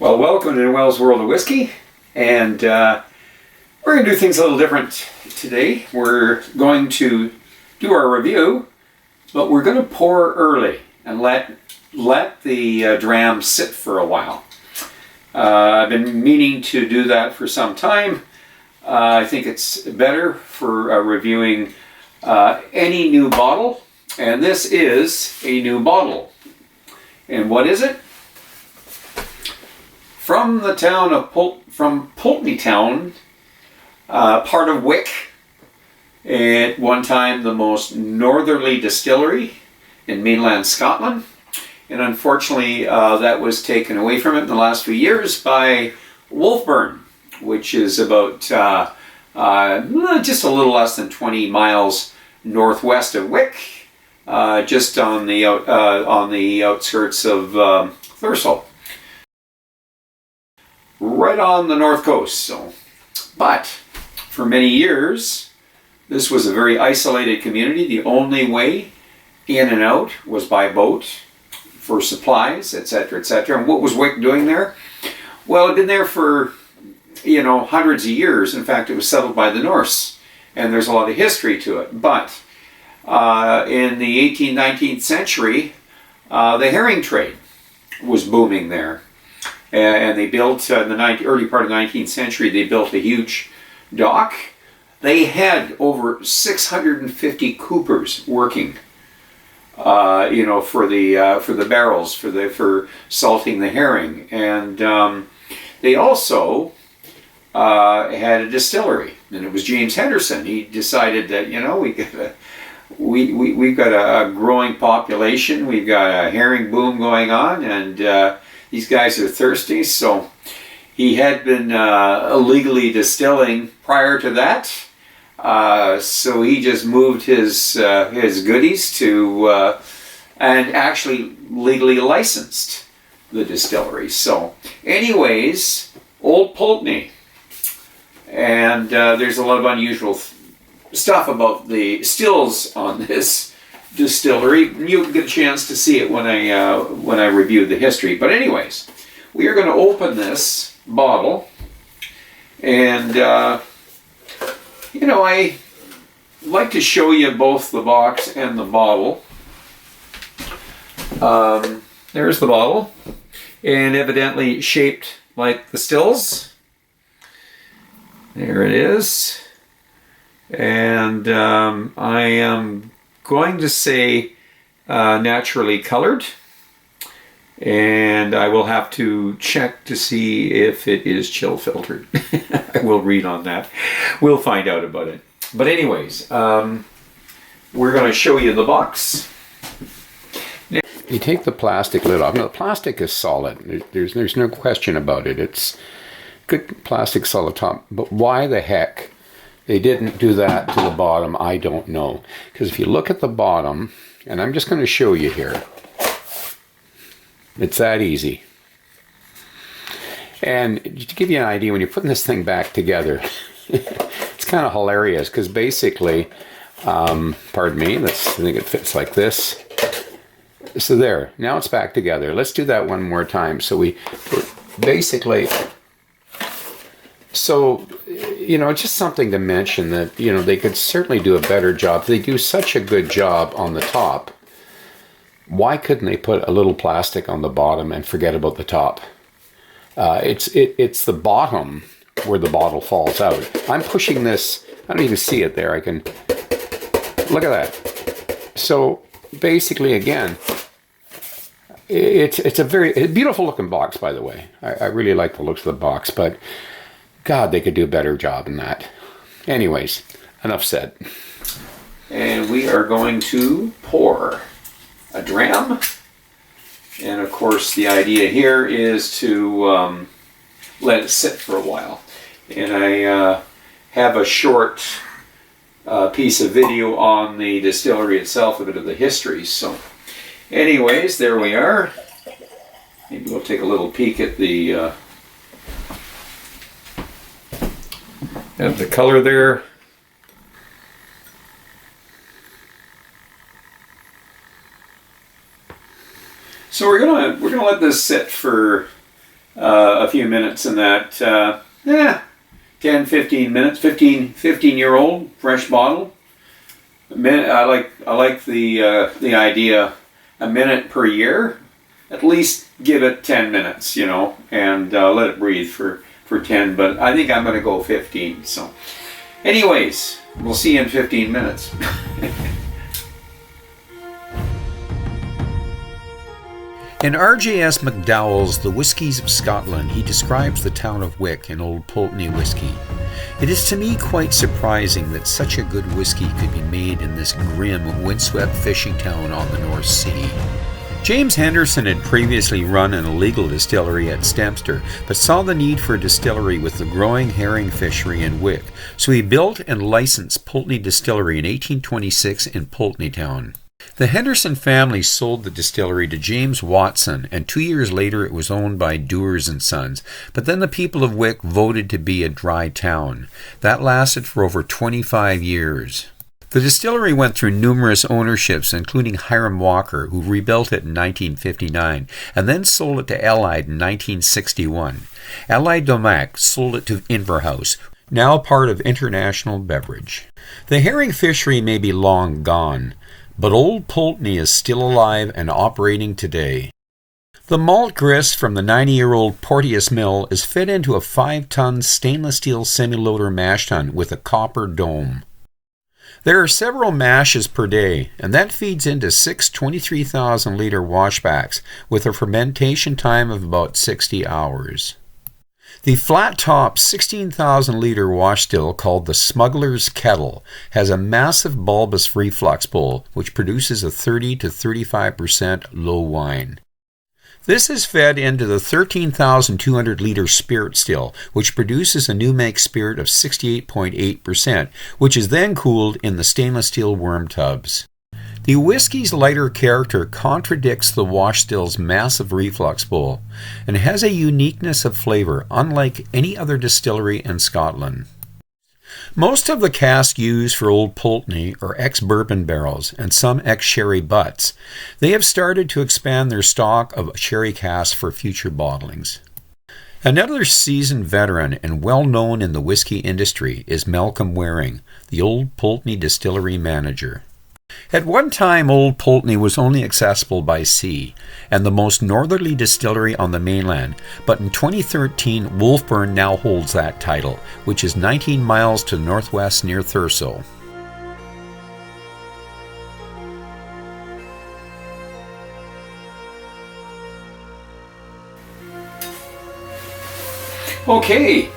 Well, welcome to Noel's World of Whiskey, and we're going to do things a little different today. We're going to do our review, but we're going to pour early and let the dram sit for a while. I've been meaning to do that for some time. I think it's better for reviewing any new bottle, and this is a new bottle. And what is it? From the town of Pulteney town, part of Wick, at one time the most northerly distillery in mainland Scotland, and unfortunately that was taken away from it in the last few years by Wolfburn, which is about just a little less than 20 miles northwest of Wick, just on the outskirts of Thurso. Right on the north coast. But for many years this was a very isolated community. The only way in and out was by boat for supplies, etc., etc. And what was Wick doing there? Well, it had been there for hundreds of years. In fact, it was settled by the Norse, and there's a lot of history to it. But in the 18th, 19th century, the herring trade was booming there. And they built, in the early part of the 19th century, they built a huge dock. They had over 650 coopers working, for the barrels, for salting the herring. And they also had a distillery, and it was James Henderson. He decided that, we've got a growing population, we've got a herring boom going on, and these guys are thirsty, so he had been illegally distilling prior to that. So he just moved his goodies to and actually legally licensed the distillery. So, anyways, Old Pulteney, and there's a lot of unusual stuff about the stills on this distillery. You'll get a chance to see it when I review the history. But anyways, we are going to open this bottle, and I like to show you both the box and the bottle. There's the bottle, and evidently shaped like the stills. There it is, and I am going to say naturally colored, and I will have to check to see if it is chill filtered. I will read on that. We'll find out about it. But anyways, we're going to show you the box. You take the plastic lid off. Now, the plastic is solid. There's no question about it. It's good plastic solid top. But why the heck they didn't do that to the bottom, I don't know. Because if you look at the bottom, and I'm just going to show you here, it's that easy. And to give you an idea, when you're putting this thing back together, it's kind of hilarious, because basically, pardon me, I think it fits like this. So there, now it's back together. Let's do that one more time. So we're basically... So, just something to mention that, they could certainly do a better job. They do such a good job on the top. Why couldn't they put a little plastic on the bottom and forget about the top? It's the bottom where the bottle falls out. I'm pushing this, I don't even see it there. I can, look at that. So, basically, again, it's a beautiful looking box, by the way. I really like the looks of the box, but God, they could do a better job than that. Anyways, enough said. And we are going to pour a dram. And of course, the idea here is to let it sit for a while. And I have a short piece of video on the distillery itself, a bit of the history. So, anyways, there we are. Maybe we'll take a little peek at the color there. So we're gonna let this sit for a few minutes in that. 10, 15 minutes. 15-year-old fresh bottle. I like the idea. A minute per year. At least give it 10 minutes, and let it breathe for 10. But I think I'm going to go 15. So, anyways, we'll see you in 15 minutes. In R.J.S. McDowell's The Whiskies of Scotland, he describes the town of Wick in Old Pulteney whiskey. It is to me quite surprising that such a good whiskey could be made in this grim, windswept fishing town on the North Sea. James Henderson had previously run an illegal distillery at Stempster, but saw the need for a distillery with the growing herring fishery in Wick, so he built and licensed Pulteney Distillery in 1826 in Pulteney Town. The Henderson family sold the distillery to James Watson, and 2 years later it was owned by Dewars and Sons. But then the people of Wick voted to be a dry town. That lasted for over 25 years. The distillery went through numerous ownerships, including Hiram Walker, who rebuilt it in 1959, and then sold it to Allied in 1961. Allied Domac sold it to Inverhouse, now part of International Beverage. The herring fishery may be long gone, but Old Pulteney is still alive and operating today. The malt grist from the 90-year-old Porteous mill is fed into a 5-ton stainless steel semi-loader mash tun with a copper dome. There are several mashes per day, and that feeds into 6 23,000-liter washbacks with a fermentation time of about 60 hours. The flat-top 16,000-liter wash still, called the Smuggler's Kettle, has a massive bulbous reflux bowl which produces a 30 to 35% low wine. This is fed into the 13,200-liter spirit still, which produces a new make spirit of 68.8%, which is then cooled in the stainless steel worm tubs. The whiskey's lighter character contradicts the wash still's massive reflux bowl, and has a uniqueness of flavor unlike any other distillery in Scotland. Most of the casks used for Old Pulteney are ex-bourbon barrels and some ex-sherry butts. They have started to expand their stock of sherry casks for future bottlings. Another seasoned veteran and well-known in the whiskey industry is Malcolm Waring, the Old Pulteney distillery manager. At one time, Old Pulteney was only accessible by sea, and the most northerly distillery on the mainland, but in 2013, Wolfburn now holds that title, which is 19 miles to the northwest near Thurso. Okay,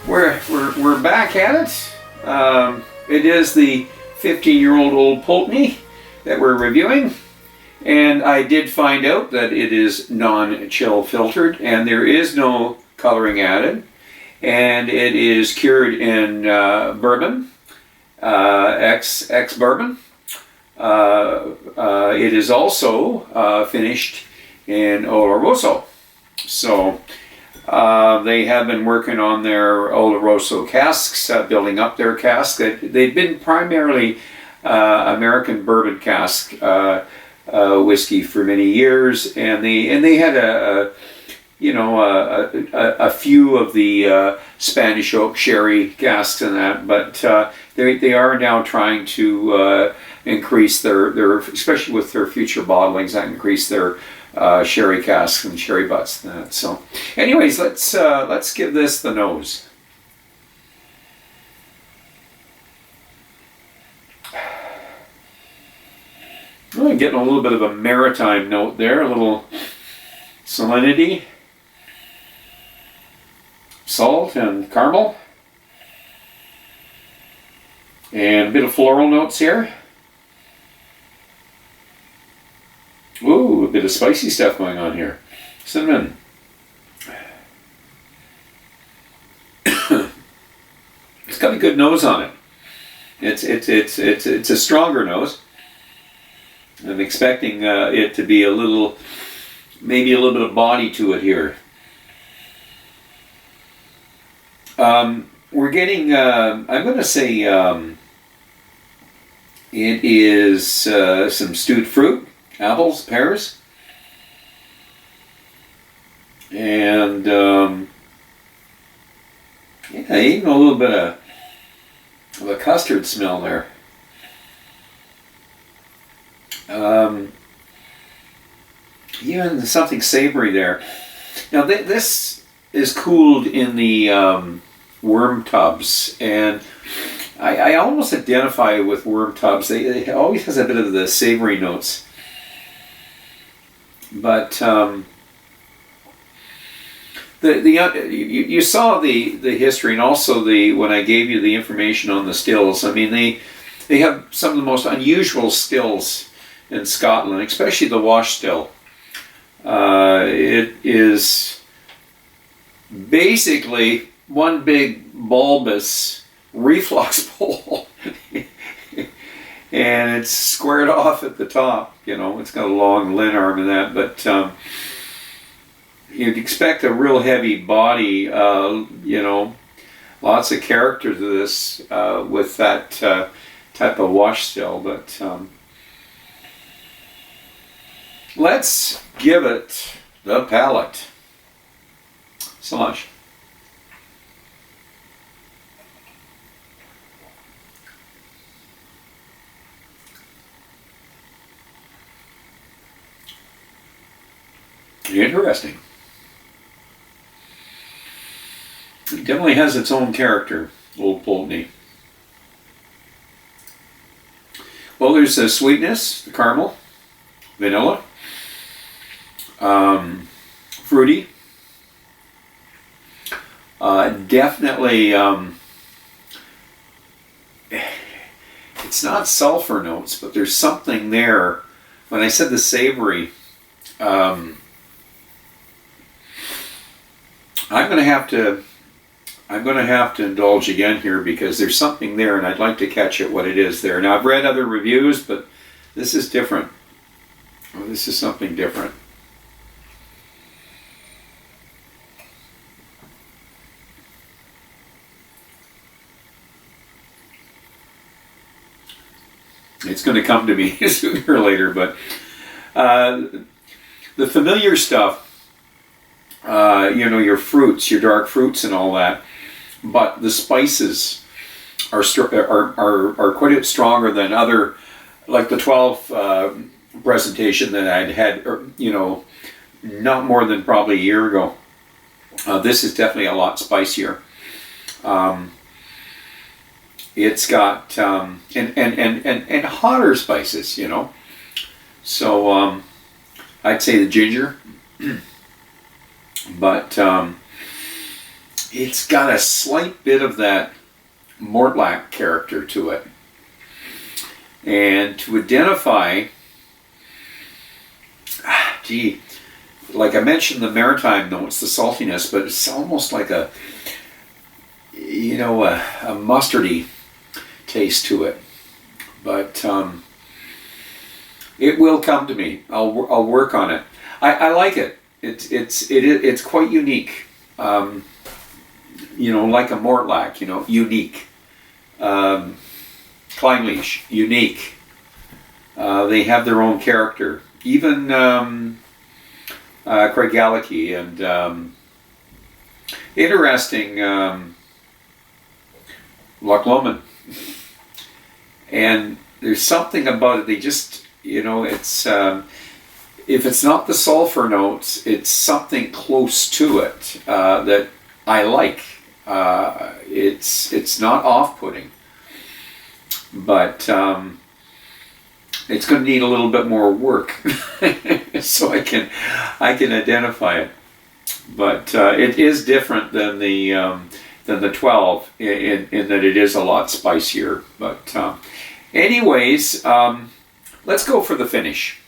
we're back at it. It is the 15-year-old Old Pulteney that we're reviewing, and I did find out that it is non-chill filtered and there is no coloring added, and it is cured in bourbon, ex-bourbon. It is also finished in Oloroso. So they have been working on their Oloroso casks, building up their casks. They've been primarily American bourbon cask whiskey for many years, and they had a few of the Spanish oak sherry casks in that, but they are now trying to increase their, especially with their future bottlings, increase their sherry casks and sherry butts and that. So anyways, let's give this the nose. I'm getting a little bit of a maritime note there, a little salinity, salt and caramel, and a bit of floral notes here. Ooh, a bit of spicy stuff going on here. Cinnamon. It's got a good nose on it. It's a stronger nose. I'm expecting it to be maybe a little bit of body to it here. We're getting, I'm going to say it is some stewed fruit. Apples, pears, And yeah, even a little bit of a custard smell there. Even something savory there. Now this is cooled in the worm tubs, and I almost identify with worm tubs. It always has a bit of the savory notes, but you saw the history, and also when I gave you the information on the stills. I mean, they have some of the most unusual stills in Scotland, especially the wash still. It is basically one big bulbous reflux bowl, and it's squared off at the top. You know, it's got a long lin arm and that, but you'd expect a real heavy body. You know, lots of character to this with that type of wash still, but. Let's give it the palate. So much. Interesting. It definitely has its own character, Old Pulteney. Well, there's the sweetness, the caramel, vanilla. Fruity. Definitely, it's not sulfur notes, but there's something there. When I said the savory, I'm going to have to indulge again here, because there's something there, and I'd like to catch it what it is there. Now, I've read other reviews, but this is different. Well, this is something different. It's going to come to me sooner or later, but the familiar stuff, you know, your fruits, your dark fruits and all that, but the spices are quite a bit stronger than other, like the 12 presentation that I'd had, you know, not more than probably a year ago. This is definitely a lot spicier. It's got and hotter spices, you know. So I'd say the ginger, but it's got a slight bit of that Mortlach character to it. And to identify, like I mentioned, the maritime notes, the saltiness, but it's almost like a, you know, a mustardy taste to it. But it will come to me. I'll work on it. I like it. It's quite unique. You know, like a Mortlach, you know, unique. Clynelish, unique. They have their own character. Even Craigellachie and interesting Loch Lomond. And there's something about it. They just, you know, it's if it's not the sulfur notes, it's something close to it that I like. It's not off-putting, but it's going to need a little bit more work so I can identify it. But it is different than the 12 in that it is a lot spicier. But anyways, let's go for the finish.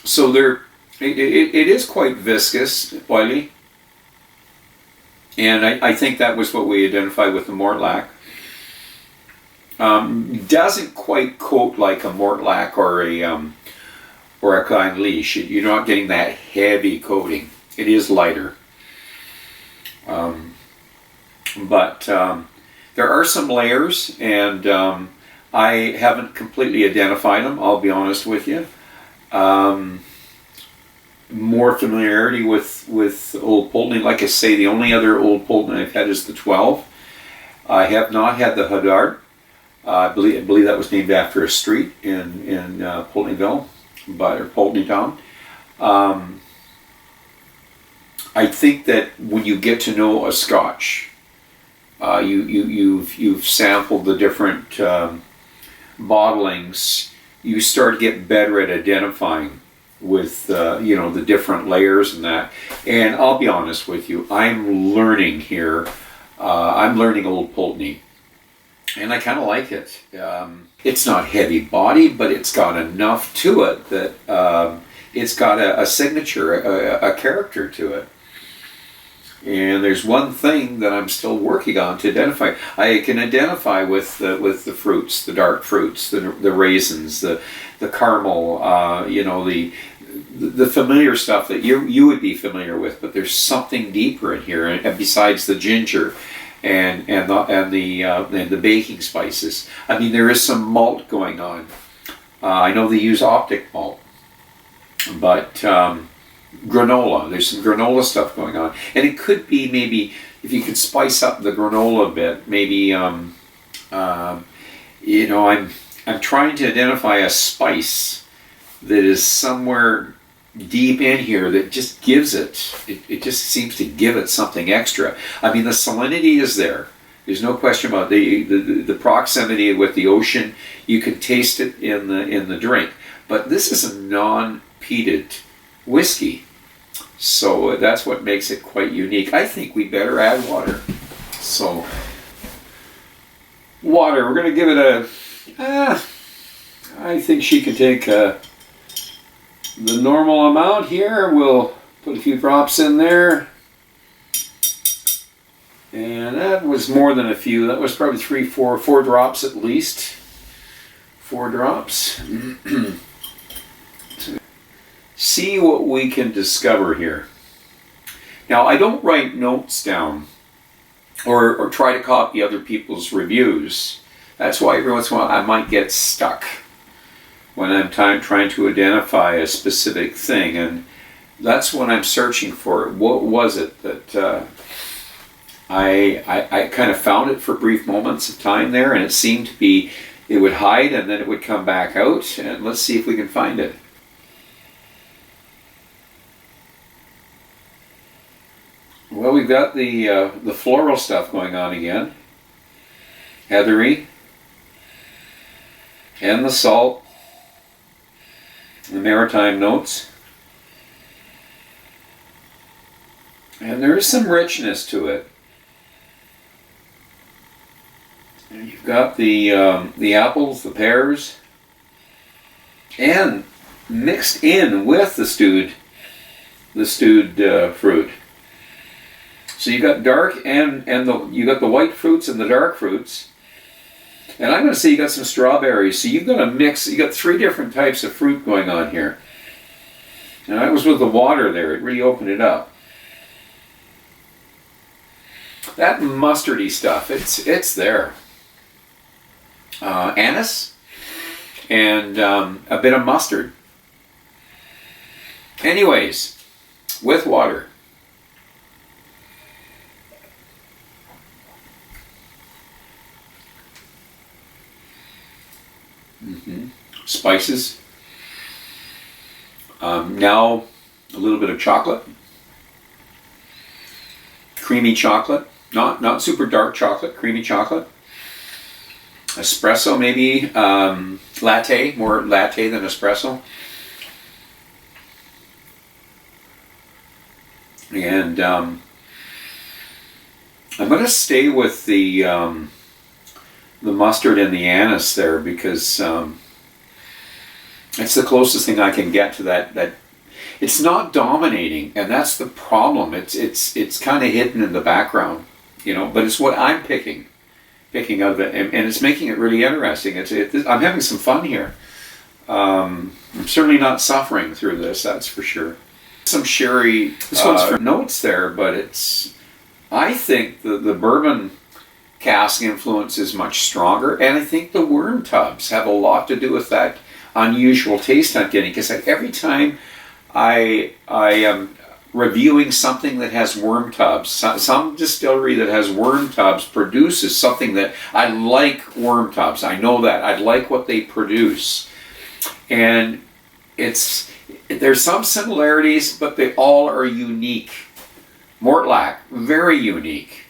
So it is quite viscous, oily, and I think that was what we identified with the Mortlach. Doesn't quite coat like a Mortlach or a Clynelish. You're not getting that heavy coating. It is lighter. but there are some layers, and I haven't completely identified them, I'll be honest with you. More familiarity with Old Pulteney. Like I say, the only other Old Pulteney I've had is the 12. I have not had the Hadard. I believe that was named after a street in Pulteneyville, or Pulteney Town. I think that when you get to know a Scotch, you've sampled the different bottlings, you start to get better at identifying with the different layers and that. And I'll be honest with you, I'm learning here. I'm learning Old Pulteney, and I kind of like it. It's not heavy body, but it's got enough to it that it's got a signature, a character to it. And there's one thing that I'm still working on to identify. I can identify with the fruits, the dark fruits, the raisins, the caramel, the familiar stuff that you would be familiar with. But there's something deeper in here, and besides the ginger and the baking spices. I mean, there is some malt going on. I know they use optic malt, but granola. There's some granola stuff going on, and it could be maybe if you could spice up the granola a bit. Maybe I'm trying to identify a spice that is somewhere deep in here that just gives it just seems to give it something extra. I mean, the salinity is there. There's no question about the proximity with the ocean. You can taste it in the drink, but this is a non-peated whiskey. So that's what makes it quite unique. I think we better add water. So, water, we're going to give it I think she can take the normal amount here. We'll put a few drops in there. And that was more than a few. That was probably four drops at least. 4 drops. See what we can discover here. Now, I don't write notes down or try to copy other people's reviews. That's why every once in a while I might get stuck when I'm trying to identify a specific thing, and that's when I'm searching for it. What was it that I kind of found it for brief moments of time there, and it seemed to be, it would hide and then it would come back out, and let's see if we can find it. Well, we've got the floral stuff going on again, heathery, and the salt, the maritime notes, and there is some richness to it. And you've got the apples, the pears, and mixed in with the stewed fruit. So you got dark and you got the white fruits and the dark fruits. And I'm going to say you got some strawberries. So you've got a mix. You got 3 different types of fruit going on here. And that was with the water there. It really opened it up. That mustardy stuff, it's there. Anise and a bit of mustard. Anyways, with water. Spices. Now a little bit of chocolate, creamy chocolate, not super dark chocolate, creamy chocolate. Espresso maybe, latte, more latte than espresso. And I'm going to stay with the mustard and the anise there because it's the closest thing I can get to that. It's not dominating, and that's the problem. It's kind of hidden in the background, but it's what I'm picking of it, and it's making it really interesting. I'm having some fun here. I'm certainly not suffering through this, that's for sure. Some sherry notes there, but I think the bourbon cask influence is much stronger, and I think the worm tubs have a lot to do with that unusual taste I'm getting, because every time I am reviewing something that has worm tubs, some distillery that has worm tubs produces something that I like. Worm tubs, I know that I like what they produce, and there's some similarities, but they all are unique. Mortlach, very unique.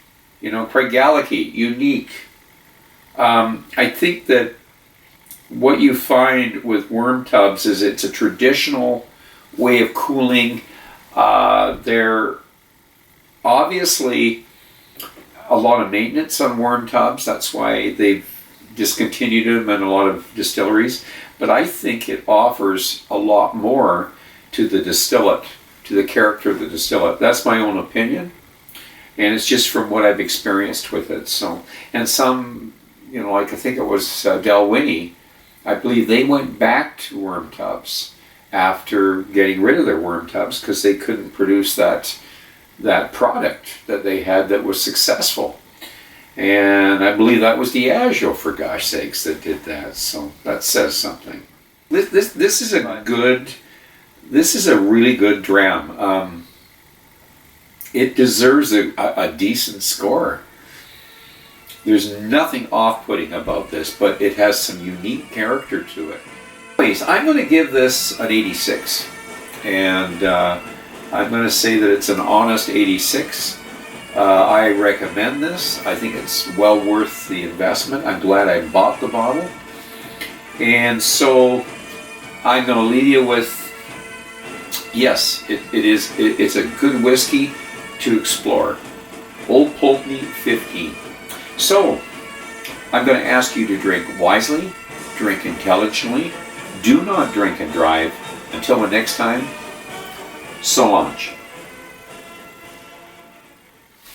Craigellachie, unique. I think that what you find with worm tubs is it's a traditional way of cooling. They're obviously a lot of maintenance on worm tubs. That's why they've discontinued them in a lot of distilleries. But I think it offers a lot more to the distillate, to the character of the distillate. That's my own opinion. And it's just from what I've experienced with it. So, and some, like I think it was Dalwhinnie, I believe they went back to worm tubs after getting rid of their worm tubs because they couldn't produce that product that they had that was successful. And I believe that was Diageo, for gosh sakes, that did that. So that says something. This is a really good dram. It deserves a decent score. There's nothing off-putting about this, but it has some unique character to it. Anyways, I'm going to give this an 86. And I'm going to say that it's an honest 86. I recommend this. I think it's well worth the investment. I'm glad I bought the bottle. And so I'm going to leave you with, yes, it's a good whiskey to explore. Old Pulteney 15. So, I'm going to ask you to drink wisely, drink intelligently, do not drink and drive. Until the next time, so long.